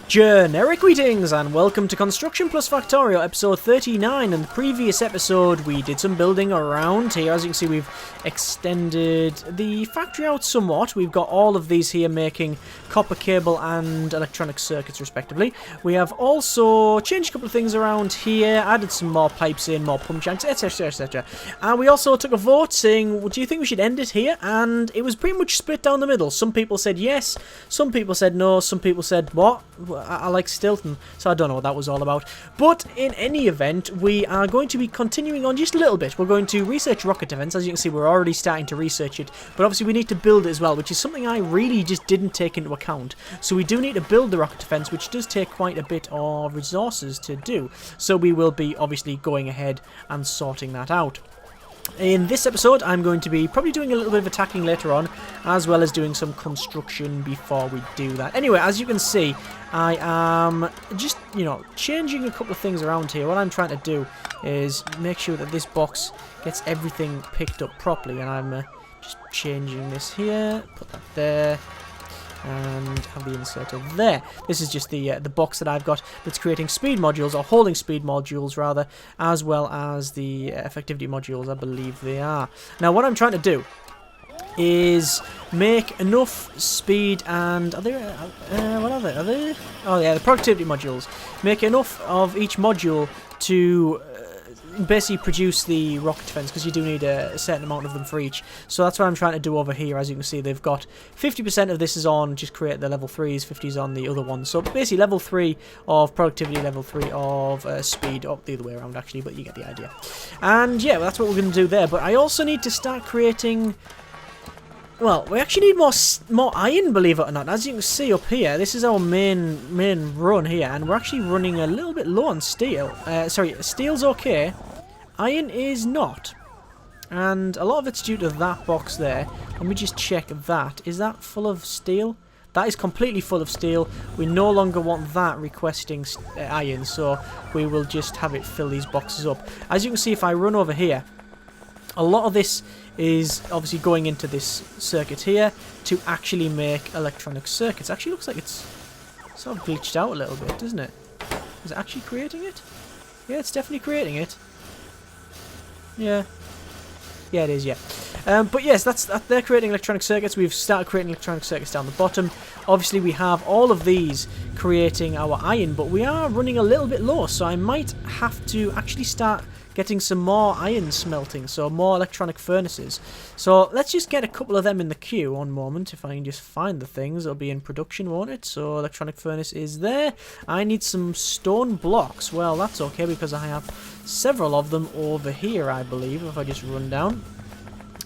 Generic greetings and welcome to Construction Plus Factorio episode 39. In the previous episode we did some building around here. As you can see, we've extended the factory out somewhat. We've got all of these here making copper cable and electronic circuits respectively. We have also changed a couple of things around here, added some more pipes in, more pump shanks, etc, etc. And we also took a vote saying, well, do you think we should end it here? And it was pretty much split down the middle. Some people said yes, some people said no, some people said what? I like Stilton, so I don't know what that was all about. But in any event, we are going to be continuing on just a little bit. We're going to research rocket defense. As you can see, we're already starting to research it, but obviously we need to build it as well, which is something I really just didn't take into account. So we do need to build the rocket defense, which does take quite a bit of resources to do. So we will be obviously going ahead and sorting that out. In this episode, I'm going to be probably doing a little bit of attacking later on, as well as doing some construction before we do that. Anyway, as you can see, I am just, changing a couple of things around here. What I'm trying to do is make sure that this box gets everything picked up properly, and I'm just changing this here, put that there, and have the inserter there. This is just the box that I've got that's creating speed modules, or holding speed modules rather, as well as the effectivity modules, I believe they are. Now what I'm trying to do is make enough speed and... what are they? Are they? Oh yeah, the productivity modules. Make enough of each module to basically produce the rocket defense, because you do need a certain amount of them for each. So that's what I'm trying to do over here. As you can see, they've got 50% of this is on just create the level 3s, 50s on the other ones. So basically level 3 of productivity, level 3 of speed, the other way around actually, but you get the idea. And yeah, that's what we're going to do there. But I also need to start creating... Well, we actually need more iron, believe it or not. As you can see up here, this is our main run here, and we're actually running a little bit low on steel. Sorry, steel's okay. Iron is not. And a lot of it's due to that box there. Let me just check that. Is that full of steel? That is completely full of steel. We no longer want that requesting iron, so we will just have it fill these boxes up. As you can see, if I run over here, a lot of this is obviously going into this circuit here to actually make electronic circuits. Actually looks like it's sort of glitched out a little bit, doesn't it? Is it actually creating it? Yeah, it's definitely creating it. Yeah. Yeah, it is, yeah. But yes, they're creating electronic circuits. We've started creating electronic circuits down the bottom. Obviously, we have all of these creating our iron, but we are running a little bit low, so I might have to actually start getting some more iron smelting, so more electronic furnaces. So let's just get a couple of them in the queue. One moment, if I can just find the things, it'll be in production, won't it? So electronic furnace is there. I need some stone blocks. Well, that's okay, because I have several of them over here, I believe. If I just run down,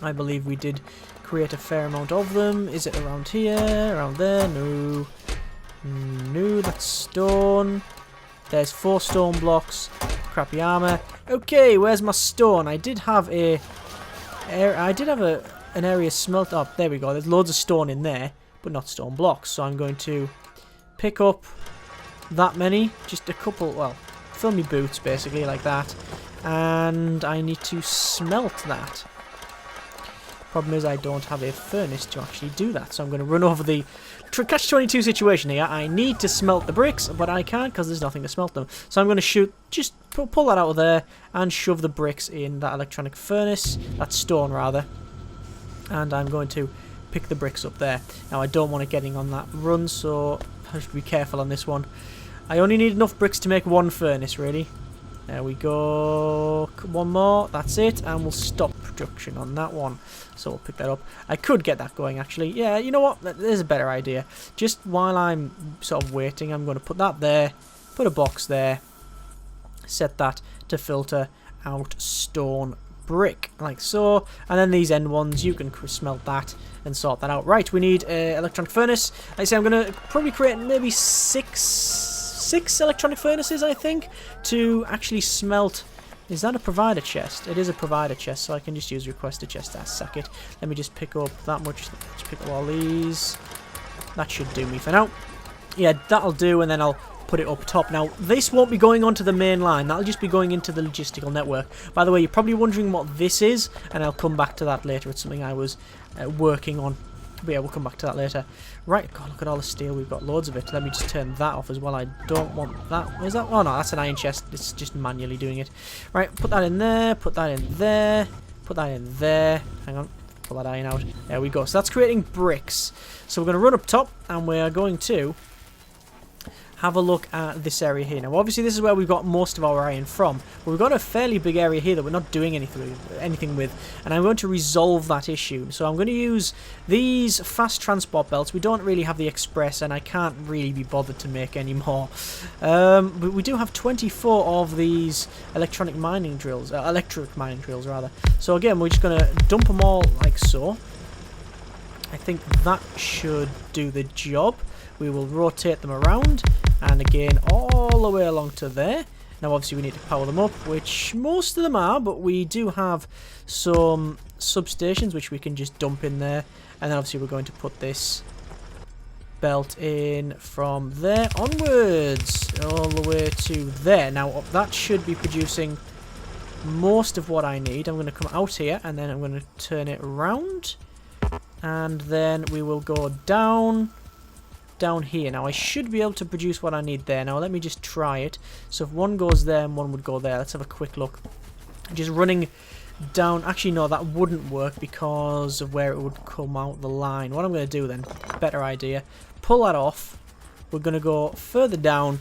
I believe we did create a fair amount of them. Is it around here? Around there? No. No, that's stone. There's 4 stone blocks. Crappy armor. Okay, where's my stone? I did have an area smelt up. There we go. There's loads of stone in there, but not stone blocks. So I'm going to pick up that many, just a couple. Well, fill me boots basically like that, and I need to smelt that. Problem is I don't have a furnace to actually do that, so I'm going to run over the catch-22 situation here. I need to smelt the bricks, but I can't because there's nothing to smelt them. So I'm going to just pull that out of there and shove the bricks in that electronic furnace, that stone rather, and I'm going to pick the bricks up there. Now I don't want it getting on that run, so I should be careful on this one. I only need enough bricks to make one furnace, really. There we go. One more. That's it. And we'll stop production on that one. So we'll pick that up. I could get that going, actually. Yeah, you know what? There's a better idea. Just while I'm sort of waiting, I'm going to put that there. Put a box there. Set that to filter out stone brick, like so. And then these end ones, you can smelt that and sort that out. Right, we need an electronic furnace. Like I say, I'm going to probably create maybe six electronic furnaces, I think, to actually smelt. Is that a provider chest? It is a provider chest, so I can just use request a chest. Sack it. Let me just pick up that much. Let's pick up all these. That should do me for now. Yeah, that'll do, and then I'll put it up top. Now, this won't be going onto the main line. That'll just be going into the logistical network. By the way, you're probably wondering what this is, and I'll come back to that later. It's something I was working on. But yeah, we'll come back to that later. Right, God, look at all the steel. We've got loads of it. Let me just turn that off as well. I don't want that. Where's that? Oh, no, that's an iron chest. It's just manually doing it. Right, put that in there. Put that in there. Put that in there. Hang on. Pull that iron out. There we go. So that's creating bricks. So we're going to run up top, and we're going to have a look at this area here. Now, obviously, this is where we've got most of our iron from. But we've got a fairly big area here that we're not doing anything with. And I'm going to resolve that issue. So I'm going to use these fast transport belts. We don't really have the express, and I can't really be bothered to make any more. But we do have 24 of these electric mining drills, rather. So again, we're just going to dump them all like so. I think that should do the job. We will rotate them around, and again all the way along to there. Now obviously we need to power them up, which most of them are, but we do have some substations which we can just dump in there. And then obviously we're going to put this belt in from there onwards all the way to there. Now that should be producing most of what I need. I'm going to come out here, and then I'm going to turn it around, and then we will go down here. Now I should be able to produce what I need there. Now let me just try it. So if one goes there and one would go there, let's have a quick look. Just running down. Actually no, that wouldn't work because of where it would come out the line. What I'm going to do then, better idea, pull that off. We're going to go further down,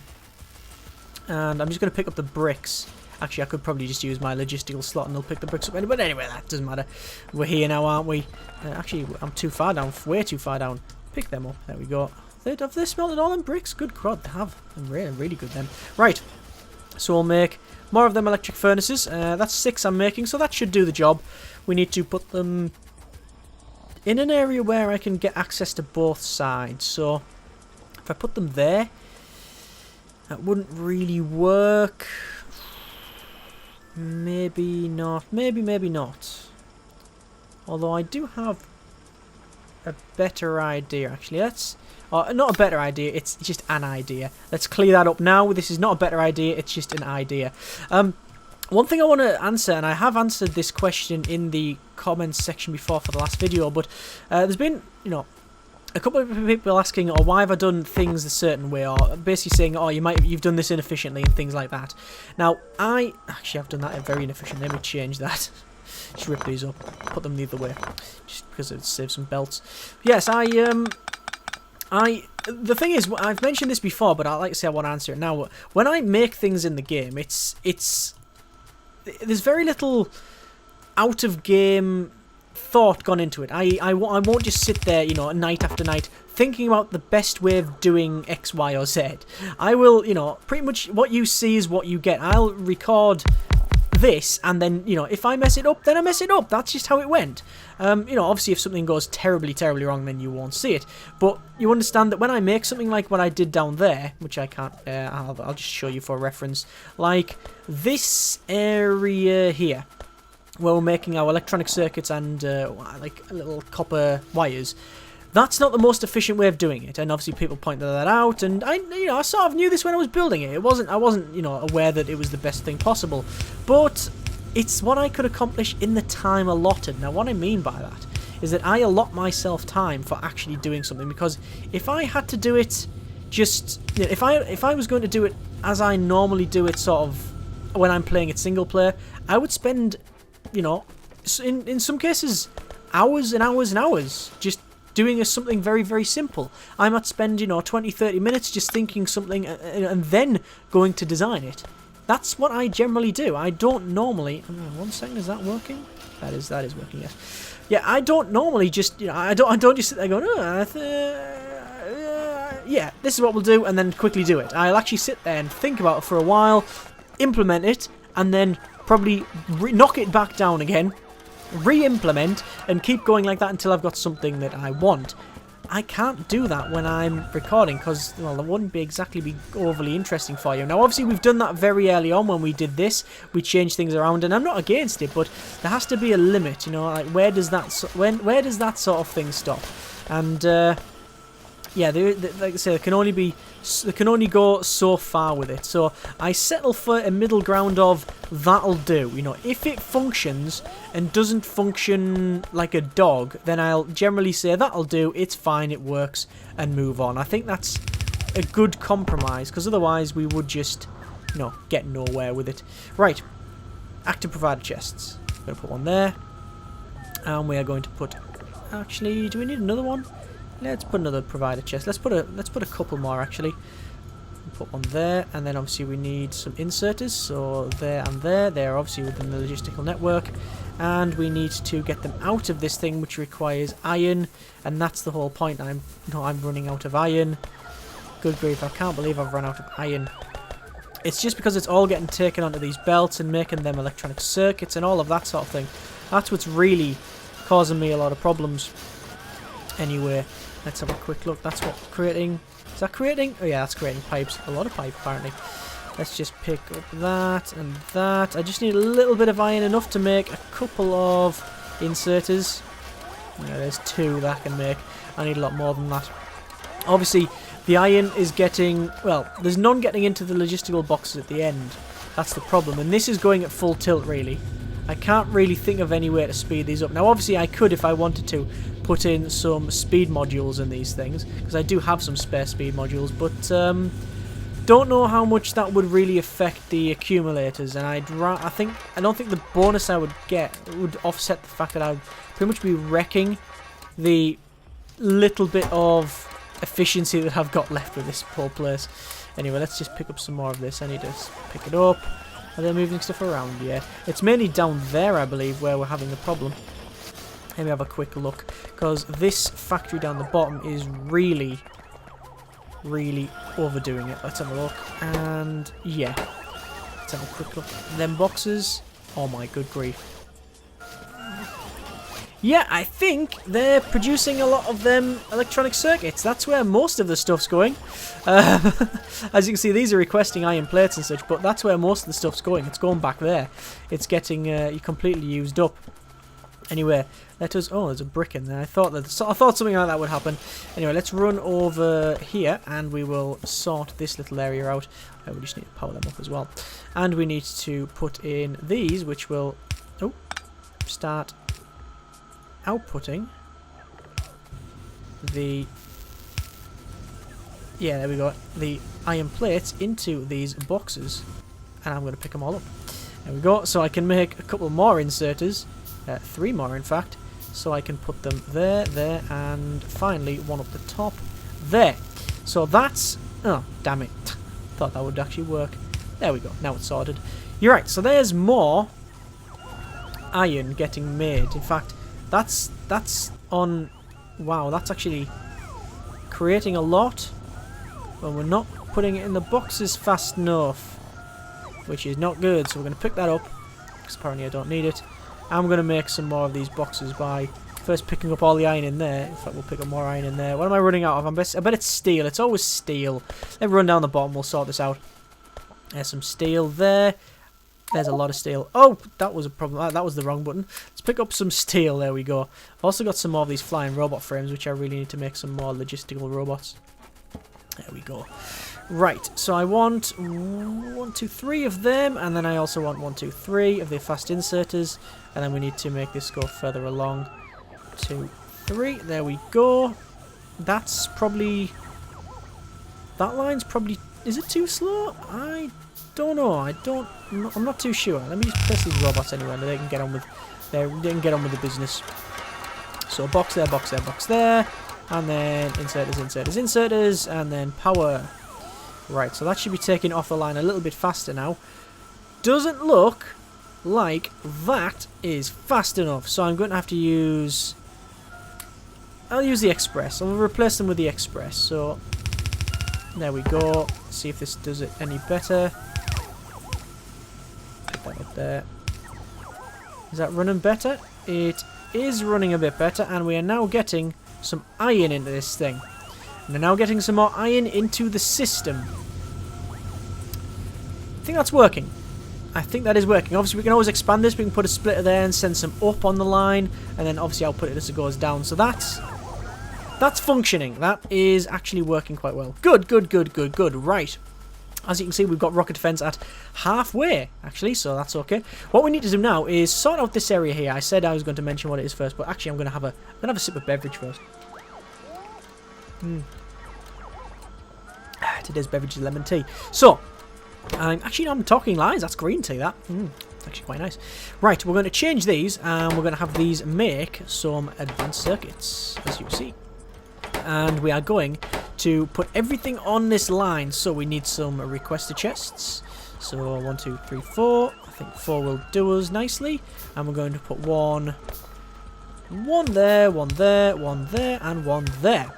and I'm just going to pick up the bricks. Actually, I could probably just use my logistical slot and they'll pick the bricks up. But anyway, that doesn't matter. We're here now, aren't we? Actually, I'm too far down. Way too far down. Pick them up. There we go. Have they smelted all them bricks? Good crud, they have. Really, really good then. Right. So we'll make more of them electric furnaces. That's 6 I'm making, so that should do the job. We need to put them in an area where I can get access to both sides. So if I put them there, that wouldn't really work. Maybe not. Maybe not. Although I do have a better idea, actually. Not a better idea, it's just an idea. Let's clear that up now. This is not a better idea, it's just an idea. One thing I want to answer, and I have answered this question in the comments section before for the last video, but there's been, a couple of people asking, why have I done things a certain way, or basically saying, you've done this inefficiently and things like that. Now, I actually have done that very inefficiently. Let me change that. Just rip these up, put them the other way, just because it saves some belts. Yes, the thing is, I've mentioned this before, but I want to answer it now. When I make things in the game, there's very little out of game thought gone into it. I won't just sit there, night after night thinking about the best way of doing X, Y, or Z. I will, pretty much what you see is what you get. I'll record this, and then if I mess it up, then I mess it up. That's just how it went. Obviously if something goes terribly wrong, then you won't see it, but you understand that when I make something like what I did down there, which I can't, I'll just show you for reference, like this area here where we're making our electronic circuits and like little copper wires. That's not the most efficient way of doing it, and obviously people pointed that out, and I sort of knew this when I was building it. I wasn't, aware that it was the best thing possible, but it's what I could accomplish in the time allotted. Now, what I mean by that is that I allot myself time for actually doing something, because if I had to do it just, if I was going to do it as I normally do it, sort of when I'm playing it single player, I would spend, in some cases, hours and hours and hours just doing something very, very simple. I might spend, 20-30 minutes just thinking something and then going to design it. That's what I generally do. I don't normally... one second, is that working? That is working, yes. Yeah, I don't normally just, I don't just sit there going, yeah, this is what we'll do, and then quickly do it. I'll actually sit there and think about it for a while, implement it, and then probably knock it back down again, re-implement, and keep going like that until I've got something that I want. I can't do that when I'm recording, because, well, that wouldn't be overly interesting for you. Now, obviously, we've done that very early on when we did this. We changed things around, and I'm not against it, but there has to be a limit, like where does that sort of thing stop? And yeah, like I say, they can only go so far with it. So I settle for a middle ground of that'll do. You know, if it functions and doesn't function like a dog, then I'll generally say that'll do. It's fine, it works, and move on. I think that's a good compromise, because otherwise we would just, you know, get nowhere with it. Right, active provider chests. I'm going to put one there, and we are going to put. Actually, do we need another one? Let's put another provider chest. Let's put a couple more actually. Put one there, and then obviously we need some inserters. So there and there. They're obviously within the logistical network, and we need to get them out of this thing, which requires iron, and that's the whole point. I'm running out of iron. Good grief! I can't believe I've run out of iron. It's just because it's all getting taken onto these belts and making them electronic circuits and all of that sort of thing. That's what's really causing me a lot of problems. Anyway, let's have a quick look. That's what creating. Is that creating? Oh yeah, that's creating pipes. A lot of pipe apparently. Let's just pick up that and that. I just need a little bit of iron, enough to make a couple of inserters. Yeah, there's 2 that I can make. I need a lot more than that. Obviously, the iron is getting... Well, there's none getting into the logistical boxes at the end. That's the problem. And this is going at full tilt, really. I can't really think of any way to speed these up. Now, obviously, I could, if I wanted to, put in some speed modules in these things, because I do have some spare speed modules, but don't know how much that would really affect the accumulators. And I don't think the bonus I would get would offset the fact that I would pretty much be wrecking the little bit of efficiency that I've got left with this whole place. Anyway, let's just pick up some more of this. I need to pick it up. Are they moving stuff around? Yeah. It's mainly down there, I believe, where we're having the problem. Let me have a quick look, because this factory down the bottom is really, really overdoing it. Let's have a look. And yeah, let's have a quick look. Them boxes. Oh my good grief. Yeah, I think they're producing a lot of them electronic circuits. That's where most of the stuff's going. As you can see, these are requesting iron plates and such, but that's where most of the stuff's going. It's going back there. It's getting completely used up. Anyway, let us... Oh, there's a brick in there. I thought something like that would happen. Anyway, let's run over here, and we will sort this little area out. We just need to power them up as well. And we need to put in these, which will... Oh, start... outputting the there we go, the iron plates into these boxes, and I'm going to pick them all up. There we go. So I can make a couple more inserters, 3 more in fact, so I can put them there, there, and finally one up the top there. So that's... oh damn it, thought that would actually work. There we go, now it's sorted. You're right, so there's more iron getting made. In fact, that's on... wow, that's actually creating a lot, but we're not putting it in the boxes fast enough, which is not good. So we're going to pick that up, because apparently I don't need it. I'm going to make some more of these boxes by first picking up all the iron in there. In fact, we'll pick up more iron in there. What am I running out of? I bet it's steel. It's always steel. Let me run down the bottom. We'll sort this out. There's some steel there. There's a lot of steel. Oh, that was a problem. That was the wrong button. Let's pick up some steel. There we go. I've also got some more of these flying robot frames, which I really need to make some more logistical robots. There we go. Right, so I want 1, 2, 3 of them, and then I also want 1, 2, 3 of the fast inserters, and then we need to make this go further along. 2, 3. There we go. That's probably... that line's probably... is it too slow? I don't know. I'm not too sure. Let me just press these robots anyway, and they can get on with the business. So box there, box there, box there, and then inserters, inserters, inserters, and then power. Right, so that should be taking off the line a little bit faster now. Doesn't look like that is fast enough, so I'm going to have to use... I'll use the express. I'll replace them with the express. So there we go. See if this does it any better. Put that up there. Is that running better? It is running a bit better, and we are now getting some iron into this thing. And we're now getting some more iron into the system. I think that's working. I think that is working. Obviously, we can always expand this. We can put a splitter there and send some up on the line, and then obviously I'll put it as it goes down. So that's That's functioning. That is actually working quite well. Good, good, good, good, good. Right. As you can see, we've got rocket defense at halfway, actually, so that's okay. What we need to do now is sort out this area here. I said I was going to mention what it is first, but actually I'm going to have a sip of beverage first. Today's beverage is lemon tea. So, actually, I'm talking lies. That's green tea, that. It's actually quite nice. Right, we're going to change these, and we're going to have these make some advanced circuits, as you see. And we are going to put everything on this line. So we need some requester chests. So 1, 2, 3, 4. I think 4 will do us nicely. And we're going to put one there, one there, one there, and one there.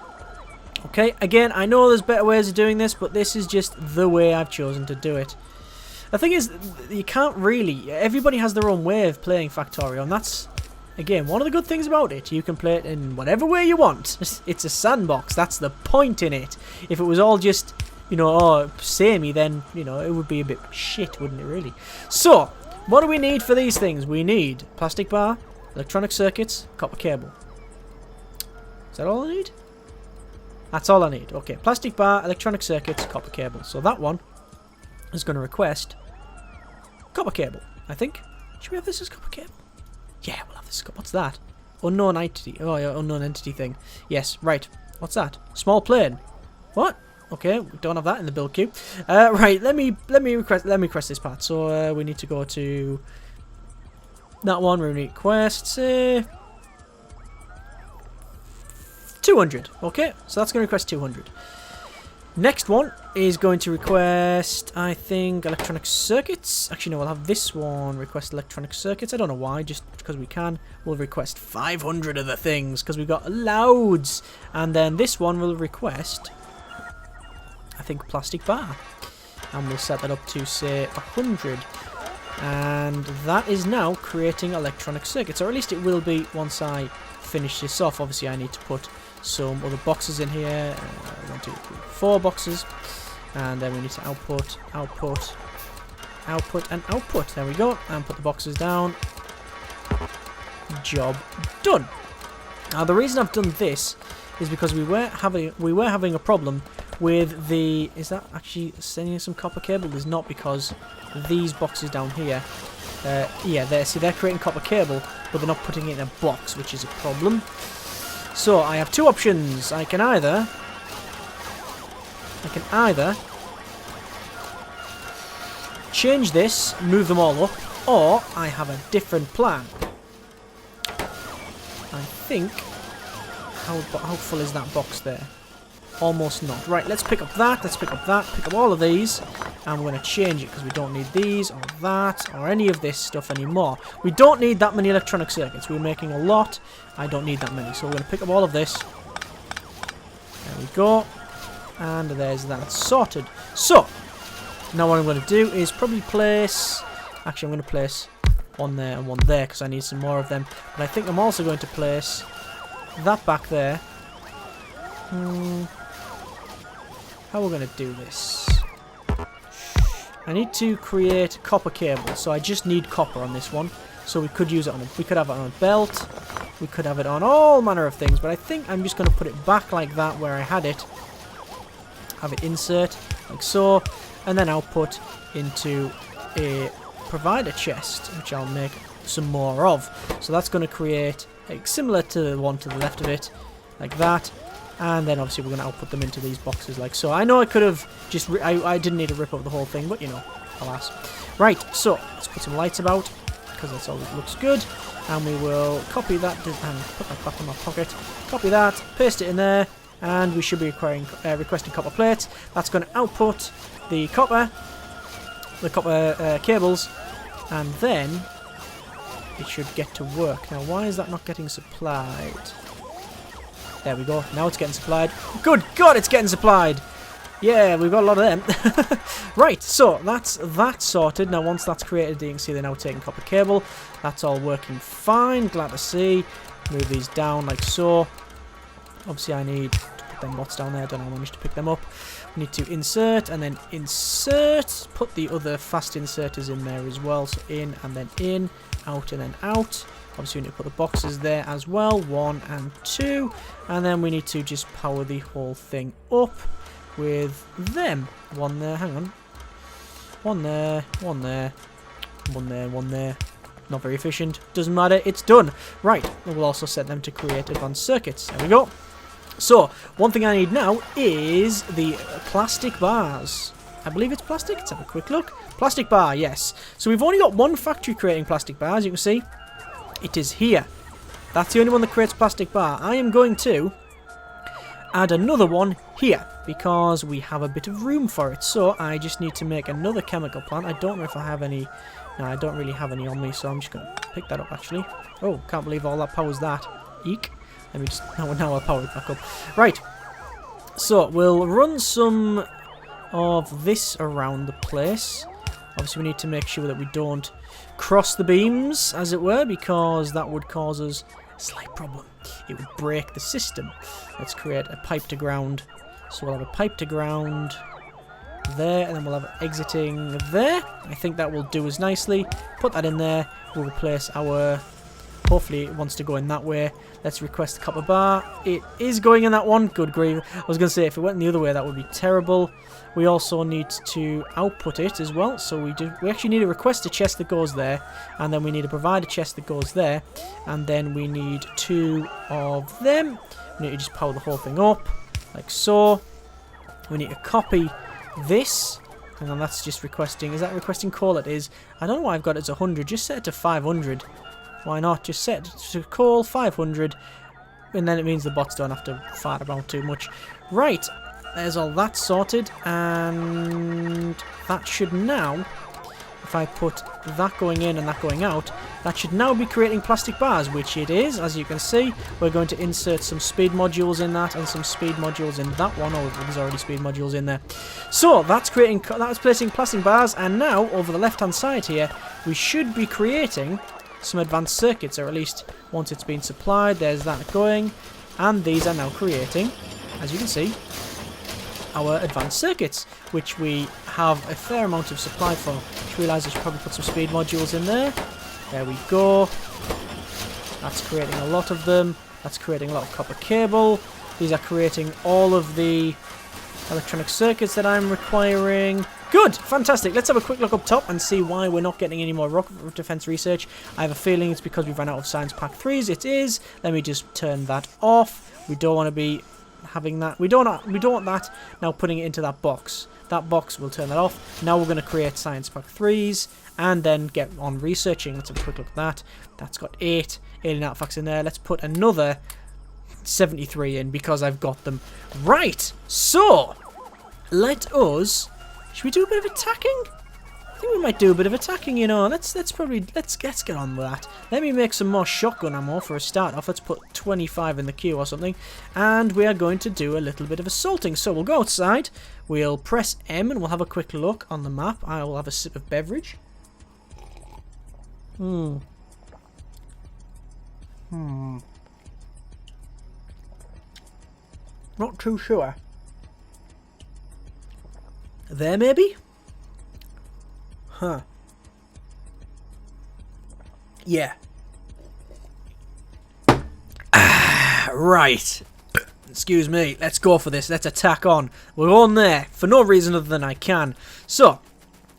Okay, again, I know there's better ways of doing this, but this is just the way I've chosen to do it. The thing is, you can't really... Everybody has their own way of playing Factorio, and that's, again, one of the good things about it. You can play it in whatever way you want. It's a sandbox. That's the point in it. If it was all just, you know, oh, samey, then, you know, it would be a bit shit, wouldn't it, really? So, what do we need for these things? We need plastic bar, electronic circuits, copper cable. Is that all I need? That's all I need. Okay, plastic bar, electronic circuits, copper cable. So that one is going to request copper cable, I think. Should we have this as copper cable? Yeah, we'll have this. What's that? Unknown entity. Oh, yeah, unknown entity thing. Yes, right. What's that? Small plane. What? Okay, we don't have that in the build queue. Right, let me request this part. So we need to go to that one. We request 200. Okay, so that's going to request 200. Next one is going to request, I think, electronic circuits. Actually, no, we'll have this one request electronic circuits. I don't know why, just because we can. We'll request 500 of the things, because we've got loads. And then this one will request, I think, plastic bar. And we'll set that up to, say, 100. And that is now creating electronic circuits. Or at least it will be once I finish this off. Obviously, I need to put some other boxes in here. 1, 2, 3, 4 boxes. And then we need to output, output, output, and output. There we go. And put the boxes down. Job done. Now the reason I've done this is because we were having a problem with the... Is that actually sending us some copper cable? There's not, because these boxes down here, yeah, they're creating copper cable, but they're not putting it in a box, which is a problem. So I have two options. I can either change this, move them all up, or I have a different plan. I think, how full is that box there? Almost not. Right, let's pick up that, let's pick up that, pick up all of these, and we're going to change it because we don't need these, or that, or any of this stuff anymore. We don't need that many electronic circuits. We're making a lot. I don't need that many, so we're going to pick up all of this. There we go. And there's that sorted. So, now what I'm going to do is probably place... Actually, I'm going to place one there and one there because I need some more of them. But I think I'm also going to place that back there. How we're going to do this? I need to create copper cable, so I just need copper on this one. So we could use it on we could have it on a belt, we could have it on all manner of things, but I think I'm just going to put it back like that where I had it. Have it insert like so, and then output into a provider chest, which I'll make some more of. So that's going to create like similar to the one to the left of it, like that. And then obviously we're going to output them into these boxes like so. I know I could have just... I didn't need to rip up the whole thing, but you know, alas. Right, so let's put some lights about, because that's always looks good. And we will copy that and put that back in my pocket. Copy that, paste it in there, and we should be requesting copper plates. That's going to output the copper cables, and then it should get to work. Now, why is that not getting supplied? There we go. Now it's getting supplied. Good God, it's getting supplied. Yeah, we've got a lot of them. Right, so that's that sorted. Now, once that's created, you can see they're now taking copper cable. That's all working fine. Glad to see. Move these down like so. Obviously, I need to put them bots down there. I don't know how I managed to pick them up. We need to insert and then insert. Put the other fast inserters in there as well. So in and then in, out and then out. Obviously we need to put the boxes there as well, 1 and 2, and then we need to just power the whole thing up with them. 1 there, hang on. 1 there, 1 there, 1 there, 1 there. Not very efficient. Doesn't matter. It's done. Right. We'll also set them to create advanced circuits. There we go. So, one thing I need now is the plastic bars. I believe it's plastic. Let's have a quick look. Plastic bar, yes. So we've only got one factory creating plastic bars. You can see it is here. That's the only one that creates plastic bar. I am going to add another one here because we have a bit of room for it. So I just need to make another chemical plant. I don't know if I have any. No, I don't really have any on me, so I'm just going to pick that up, actually. Oh, can't believe all that powers that. Eek. Let me just... Now I'll power it back up. Right. So, we'll run some of this around the place. Obviously, we need to make sure that we don't cross the beams, as it were, because that would cause us a slight problem. It would break the system. Let's create a pipe to ground. So, we'll have a pipe to ground there, and then we'll have it exiting there. I think that will do us nicely. Put that in there. We'll replace our... Hopefully it wants to go in that way. Let's request a copper bar. It is going in that one. Good grief. I was going to say, if it went the other way, that would be terrible. We also need to output it as well. So we actually need to request a chest that goes there. And then we need to provide a chest that goes there. And then we need 2 of them. We need to just power the whole thing up. Like so. We need to copy this, and then that's just requesting. Is that requesting coal? It is. I don't know why I've got it as 100. Just set it to 500. Why not? Just set it to coal 500, and then it means the bots don't have to fart about too much. Right, there's all that sorted, and that should now, if I put that going in and that going out, that should now be creating plastic bars, which it is. As you can see, we're going to insert some speed modules in that and some speed modules in that one. Oh, there's already speed modules in there. So that's placing plastic bars, and now over the left-hand side here, we should be creating some advanced circuits, or at least once it's been supplied, there's that going, and these are now creating, as you can see, our advanced circuits, which we have a fair amount of supply for. Just realised I should probably put some speed modules in there. There we go. That's creating a lot of them. That's creating a lot of copper cable. These are creating all of the electronic circuits that I'm requiring. Good! Fantastic! Let's have a quick look up top and see why we're not getting any more rocket defense research. I have a feeling it's because we've run out of Science Pack 3s. It is. Let me just turn that off. We don't want to be having that. We don't want that now putting it into that box. That box, we'll turn that off. Now we're going to create Science Pack 3s and then get on researching. Let's have a quick look at that. That's got 8 alien artifacts in there. Let's put another 73 in because I've got them. Right, so let us... Should we do a bit of attacking? I think we might do a bit of attacking, you know. Let's get on with that. Let me make some more shotgun ammo for a start off. Let's put 25 in the queue or something. And we are going to do a little bit of assaulting. So we'll go outside. We'll press M and we'll have a quick look on the map. I will have a sip of beverage. Not too sure. There, maybe? Huh. Yeah. Right. Excuse me. Let's go for this. Let's attack on. We're on there for no reason other than I can. So,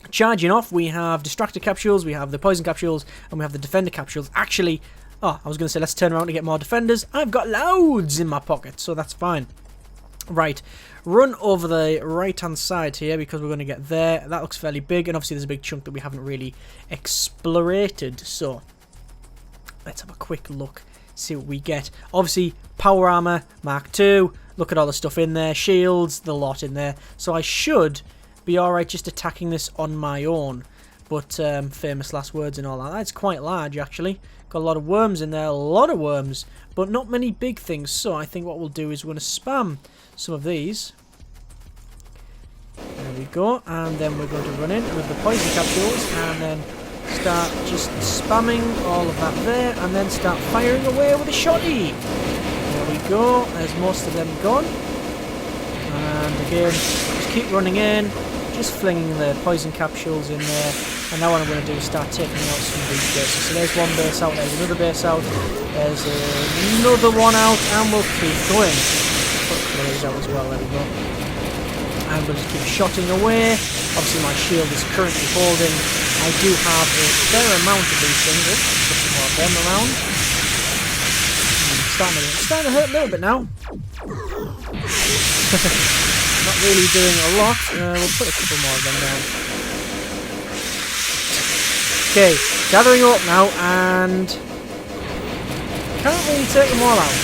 charging off, we have distractor capsules, we have the poison capsules, and we have the defender capsules. Actually, I was going to say let's turn around to get more defenders. I've got loads in my pocket, so that's fine. Right, run over the right-hand side here because we're going to get there. That looks fairly big, and obviously there's a big chunk that we haven't really explorated. So, let's have a quick look, see what we get. Obviously, power armor, Mark II. Look at all the stuff in there. Shields, the lot in there. So I should be alright just attacking this on my own. But, famous last words and all that. That's quite large, actually. Got a lot of worms in there. A lot of worms. But not many big things. So I think what we'll do is we're going to spam some of these. There we go. And then we're going to run in with the poison capsules. And then start just spamming all of that there. And then start firing away with a shotty. There we go. There's most of them gone. And again, just keep running in. Just flinging the poison capsules in there. And now what I'm going to do is start taking out some of these bases. So there's one base out, there's another base out, there's another one out, and we'll keep going. Put a couple of these out as well, there we go. And we'll just keep shotting away. Obviously my shield is currently holding. I do have a fair amount of these things. Let's put some more of them around. Starting to hurt a little bit now. Not really doing a lot. We'll put a couple more of them down. Okay, gathering up now, and can't really take them all out.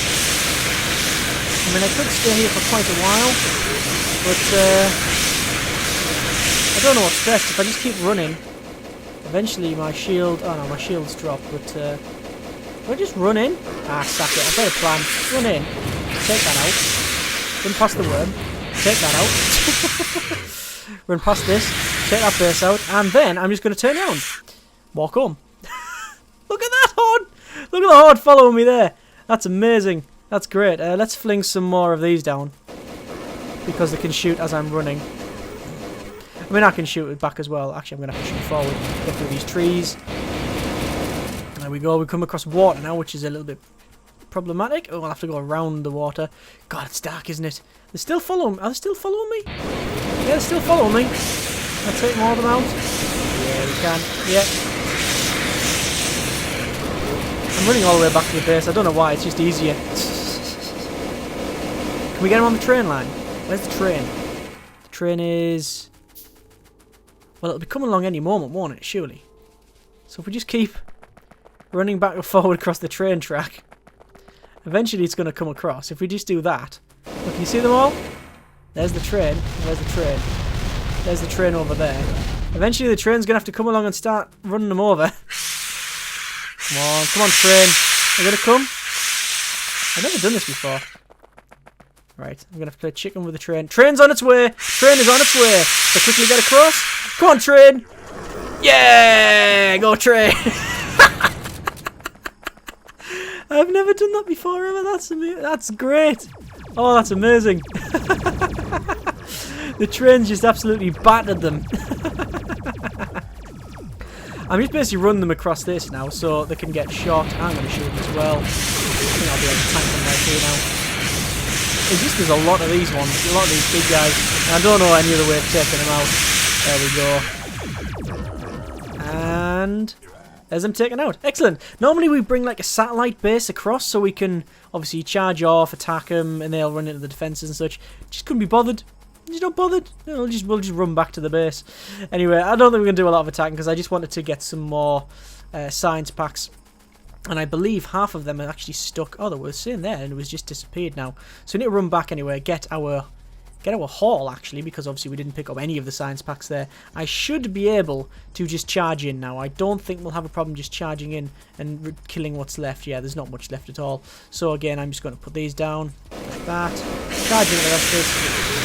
I mean, I could stay here for quite a while, but I don't know what's best. If I just keep running, eventually my shield... Oh no, my shield's dropped, but if I just run in... Ah, sack it. I've got a plan. Run in. Take that out. Run past the worm. Take that out. Run past this. Take that base out. And then I'm just going to turn around. Walk home. Look at that horde! Look at the horde following me there. That's amazing. That's great. Let's fling some more of these down. Because they can shoot as I'm running. I mean, I can shoot it back as well. Actually, I'm going to have to shoot forward. Get through these trees. There we go. We come across water now, which is a little bit problematic. Oh, I'll have to go around the water. God, it's dark, isn't it? They're still following. Are they still following me? Yeah, they're still following me. Can I take more of them out? Yeah, we can. Yeah. I'm running all the way back to the base. I don't know why. It's just easier. Can we get him on the train line? Where's the train? The train is... Well, it'll be coming along any moment, won't it? Surely. So if we just keep running back and forward across the train track, eventually it's going to come across. If we just do that. Look, can you see them all? There's the train. Where's the train? There's the train over there. Eventually the train's going to have to come along and start running them over. Come on train. Are you going to come? I've never done this before. Right, I'm going to have to play chicken with the train. Train's on its way! Train is on its way! So quickly get across. Come on, train! Yeah! Go, train! I've never done that before ever. That's great. Oh, that's amazing. The train's just absolutely battered them. I'm just basically running them across this now so they can get shot. I'm going to shoot them as well. I think I'll be able to tank them right here now. It's just there's a lot of these ones, a lot of these big guys. And I don't know any other way of taking them out. There we go. And there's them taken out. Excellent. Normally we bring like a satellite base across so we can obviously charge off, attack them, and they'll run into the defences and such. Just couldn't be bothered. Just not bothered. No, we'll just run back to the base. Anyway, I don't think we're going to do a lot of attacking because I just wanted to get some more science packs. And I believe half of them are actually stuck. Oh, they were sitting there and it was just disappeared now. So we need to run back anyway, get our haul actually, because obviously we didn't pick up any of the science packs there. I should be able to just charge in now. I don't think we'll have a problem just charging in and killing what's left. Yeah, there's not much left at all. So again, I'm just going to put these down like that. Charging the rest of this.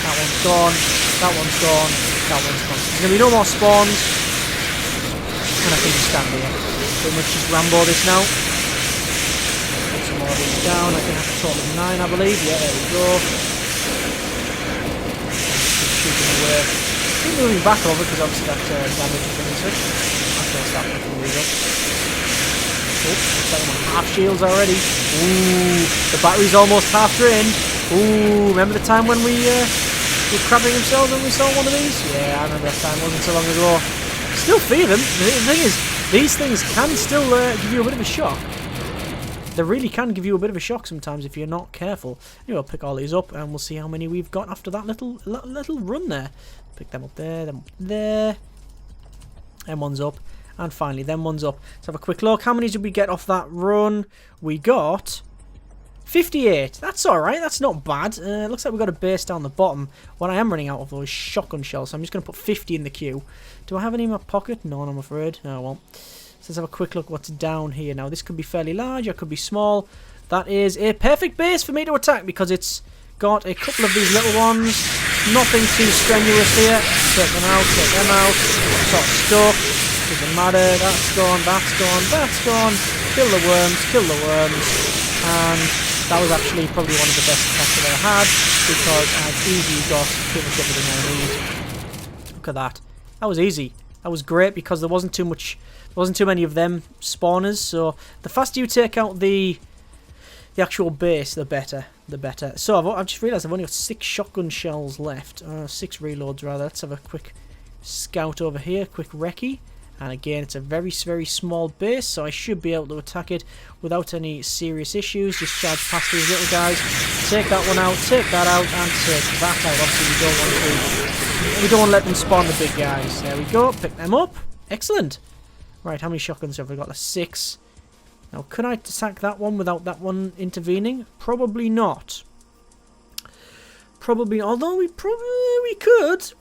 That one's gone. That one's gone. That one's gone. There's going to be no more spawns. And I can just stand here. Pretty much just Rambo this now. Put some more of these down. I can have a total of 9, I believe. Yeah, there we go. Shooting away. Keep moving back over because obviously that damage is going to such. I'll start picking these up. Oh, looks like I'm on half shields already. Ooh, the battery's almost half drained. Ooh, remember the time when we were crabbing themselves when we saw one of these? Yeah, I remember that time. It wasn't so long ago. Still fear them. The thing is, these things can still give you a bit of a shock. They really can give you a bit of a shock sometimes if you're not careful. Anyway, I'll pick all these up and we'll see how many we've got after that little run there. Pick them up there, them up there. Them one's up. And finally, them one's up. Let's have a quick look. How many did we get off that run? We got 58. That's alright. That's not bad. Looks like we've got a base down the bottom. What I am running out of those shotgun shells, so I'm just going to put 50 in the queue. Do I have any in my pocket? None, I'm afraid. Oh, well. So let's have a quick look what's down here. Now, this could be fairly large, or it could be small. That is a perfect base for me to attack because it's got a couple of these little ones. Nothing too strenuous here. Take them out, take them out. Sort of stuff. Doesn't matter. That's gone, that's gone, that's gone. Kill the worms, kill the worms. And that was actually probably one of the best attacks I've ever had because I've easily got pretty much everything I need. Look at that. That was easy. That was great because there wasn't too many of them spawners. So the faster you take out the actual base, the better. So I've just realised I've only got 6 shotgun shells left. 6 reloads rather. Let's have a quick scout over here, quick recce. And again, it's a very, very small base, so I should be able to attack it without any serious issues. Just charge past these little guys, take that one out, take that out, and take that out. Obviously, we don't want to let them spawn the big guys. There we go, pick them up. Excellent. Right, how many shotguns have we got? 6. Now, can I attack that one without that one intervening? Probably not. Probably, although we could.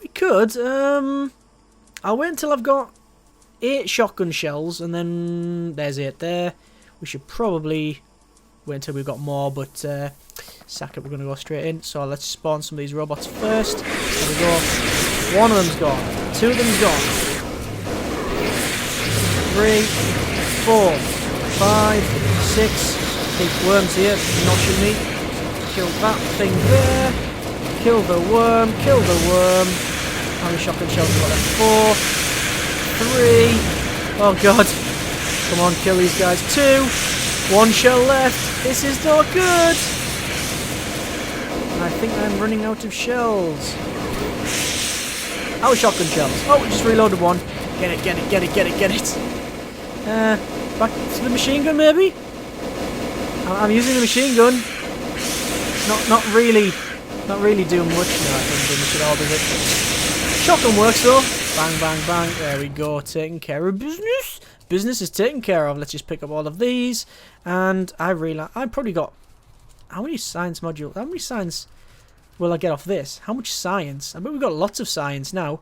I'll wait until I've got 8 shotgun shells, and then there's 8 there. We should probably wait until we've got more, but sack it, we're going to go straight in. So let's spawn some of these robots first. There we go. 1 of them's gone. 2 of them's gone. 3, 4, 5, 6. Big worms here, noshing me. Kill that thing there. Kill the worm, kill the worm. How many shotgun shells have we got left? 4. 3. Oh god. Come on, kill these guys. 2. 1 shell left. This is not good. I think I'm running out of shells. Out of shotgun shells. Oh, we just reloaded one. Get it. Back to the machine gun, maybe? I'm using the machine gun. Not really doing much. No, I don't do much at all, does it? Shotgun works though. Bang, bang, bang. There we go. Taking care of business. Business is taken care of. Let's just pick up all of these. And I realize I've probably got... How many science modules? How many science will I get off this? How much science? I bet we've got lots of science now.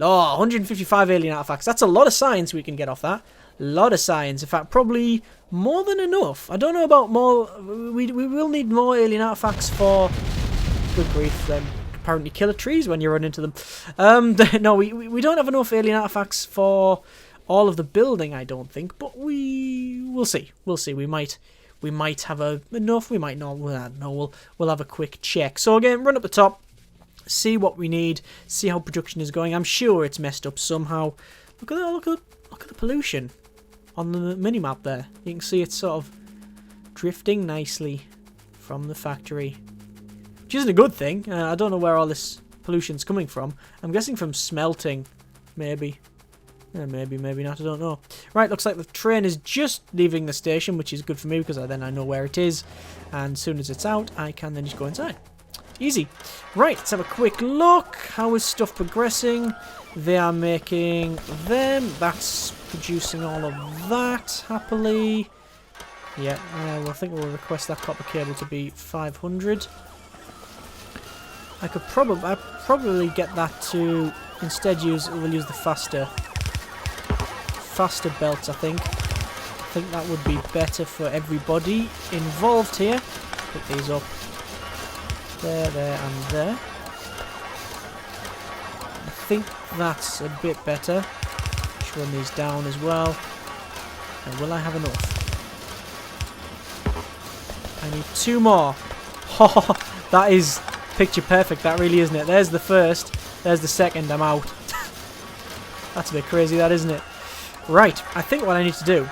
Oh, 155 alien artifacts. That's a lot of science we can get off that. A lot of science. In fact, probably more than enough. I don't know about more. We will need more alien artifacts for... Good grief, then. Apparently killer trees when you run into them. No, we don't have enough alien artifacts for all of the building, I don't think, but we'll see. We might have enough. We might not. No, we'll have a quick check. So again, run up the top, see what we need, see how production is going. I'm sure it's messed up somehow. Look at that. Look at the pollution on the mini map there. You can see it's sort of drifting nicely from the factory. Which isn't a good thing. I don't know where all this pollution's coming from. I'm guessing from smelting, maybe. Maybe not, I don't know. Right, looks like the train is just leaving the station, which is good for me because then I know where it is. And as soon as it's out, I can then just go inside. Easy. Right, let's have a quick look. How is stuff progressing? They are making them. That's producing all of that, happily. Yeah, well, I think we'll request that copper cable to be 500. I could probably get that to instead we'll use the faster belts. I think that would be better for everybody involved here. Pick these up there, and there. I think that's a bit better. Just run these down as well. And will I have enough? I need 2 more. That is picture perfect, that really, isn't it? There's the first, there's the second, I'm out. That's a bit crazy, that, isn't it? Right, I think what I need to do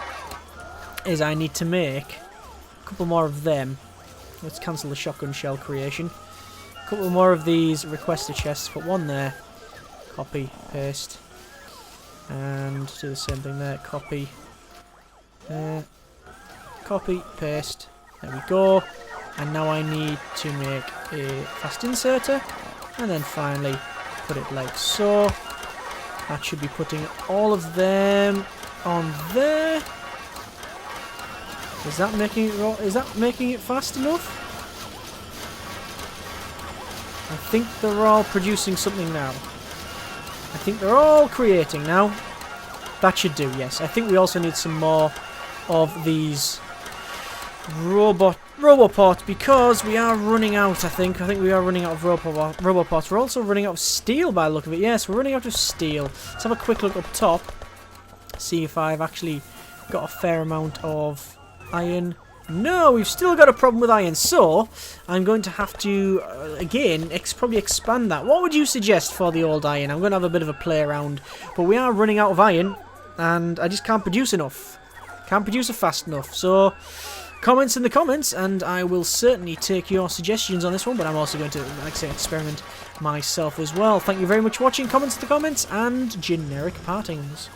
is I need to make a couple more of them. Let's cancel the shotgun shell creation. A couple more of these requester chests, put one there. Copy, paste. And do the same thing there, copy. Copy, paste. There we go. And now I need to make a fast inserter, and then finally put it like so. That should be putting all of them on there. Is that making it fast enough? I think they're all producing something now. I think they're all creating now. That should do, yes. I think we also need some more of these robot parts because we are running out. I think we are running out of robot parts. We're also running out of steel by the look of it. Yes, we're running out of steel. Let's have a quick look up top. See if I've actually got a fair amount of iron. No, we've still got a problem with iron, so I'm going to have to, again, probably expand that. What would you suggest for the old iron? I'm going to have a bit of a play around, but we are running out of iron, and I just can't produce enough. Can't produce it fast enough, so comments in the comments, and I will certainly take your suggestions on this one, but I'm also going to, like I say, experiment myself as well. Thank you very much for watching. Comments in the comments, and generic partings.